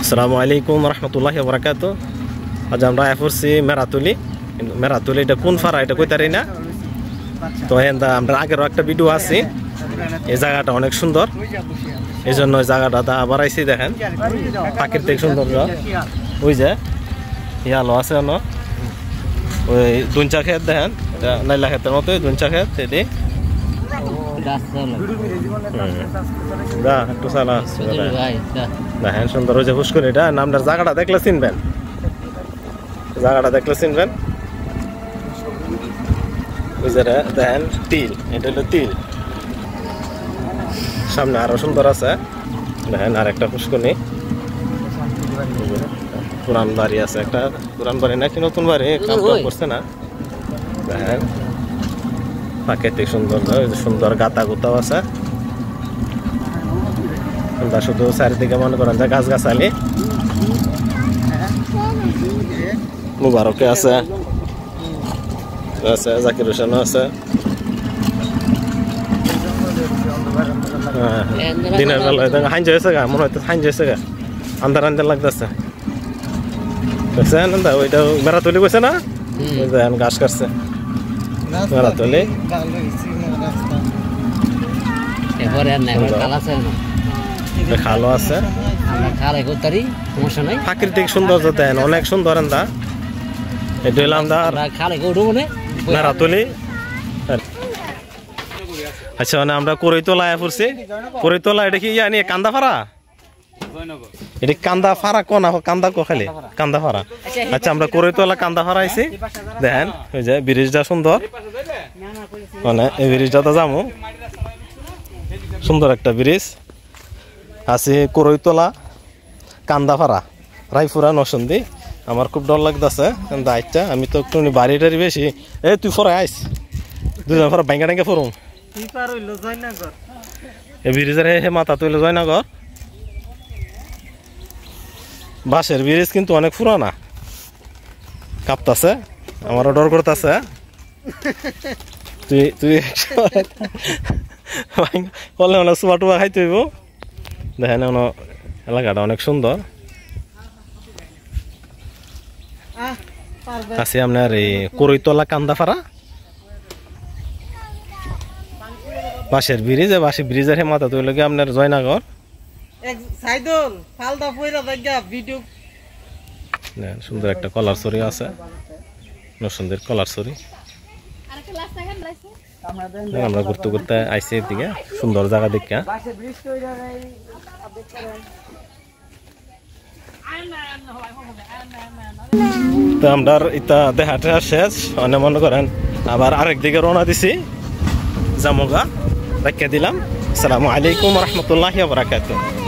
আসসালামু আলাইকুম রহমতুল্লাহি ওয়া বারাকাতুহু। আজ আমরা এফরসি মেরাতুলি। মেরাতুলি এটা কোন ফাড়া এটা কইতারি না। তো আমরা আগেরও একটা ভিডিও আছে, এই জায়গাটা অনেক সুন্দর, এই জন্য ওই জায়গাটা আবার আইসি। দেখেন প্রাকৃতিক সৌন্দর্য, ওই যে ইয়ালো আছে অন্য ওই দুঞ্চা ক্ষেত, দেখেন এটা নাইলা ক্ষেতের মতো দুঞ্চা ক্ষেত। এটি একটু চালা দেখেন সুন্দর ওই যে পুষ্কর, এটা নামটার জায়গাটা দেখলে চিনবেন, জায়গাটা দেখলে চিনবেন। ওই যে দেখেন তিল, এটা হলো তিল। সামনে আরো সুন্দর আছে, দেখেন আর একটা পুষ্করণী, পুরান বাড়ি আছে একটা, পুরান বাড়ি নাকি নতুন বাড়ি কাম করছে না। দেখেন প্রাকৃতিক সৌন্দর্য, সুন্দর গাতা গুতাও আছে। শুধু চারিদিকে মনে করেন যে গাছ গাছালি। মুবারকে আছে, জাকির হোসেনও আছে। দিনের বেলায় হাইন হয়েছে গা, মনে হয়তো হাইন হয়েছে গা, আন্ধার আন্ধার লাগতেছে। দেখছেন ওইটা মেরাতুলি কইছে না, ঘাস কাটছে মেরাতুলি। খালো আছে, প্রাকৃতিক সৌন্দর্য দেন অনেক সুন্দর। এটা হইলাম মেরাতুলি। আচ্ছা মানে আমরা করইতলা পড়ছি। করইতলা এটা কি জানি কান্দা ফাড়া, এটা কান্দা ফাড়া কোনা কান্দা কো খালি কান্দা ফাড়া। আচ্ছা আমরা করইতলা কান্দা ফাড়া আইছি। দেখেন ওই যে ব্রিজটা সুন্দর, মানে এই ব্রিজটা তো যাবো, সুন্দর একটা ব্রিজ আছে। করইতলা কান্দাফাড়া রায়পুরা নরসিংদী। আমার খুব ডর লাগতেছে আইটা, আমি তো একটু বাড়ি টাড়ি বেশি। এই তুই ফরাই আইস, দুজন ফরা ব্যাঙ্গা ট্যাঙ্গা ফরুম। এই ব্রিজের হে মাথা তুইল জয়নগর। বাঁশের ব্রিজ কিন্তু অনেক পুরানা, কাঁপতাছে, আমারও ডর করতেছে। তুই তুই বললে মানে সুবা টুবা খাইতে হইব। দেখেন এলাকাটা অনেক সুন্দর আছে। আপনার এই করইতলা কান্দাফাড়া বাঁশের ব্রিজ, বাঁশের ব্রিজের মাথা তুই লগে আপনার জয়নগর। সুন্দর একটা কলার ছড়ি আছে, নরসিংদীর কলার ছড়ি। আমরা ঘুরতে ঘুরতে আইসি এদিকে, সুন্দর জায়গা দেখা। তো আমরা ইটা দেখাটা শেষ, মানে মনে করেন আবার আরেক দিকে রওনা দিছি জামগা, রাখিয়া দিলাম। আসসালামু আলাইকুম রহমতুল্লাহি ওয়া বারাকাতুহু।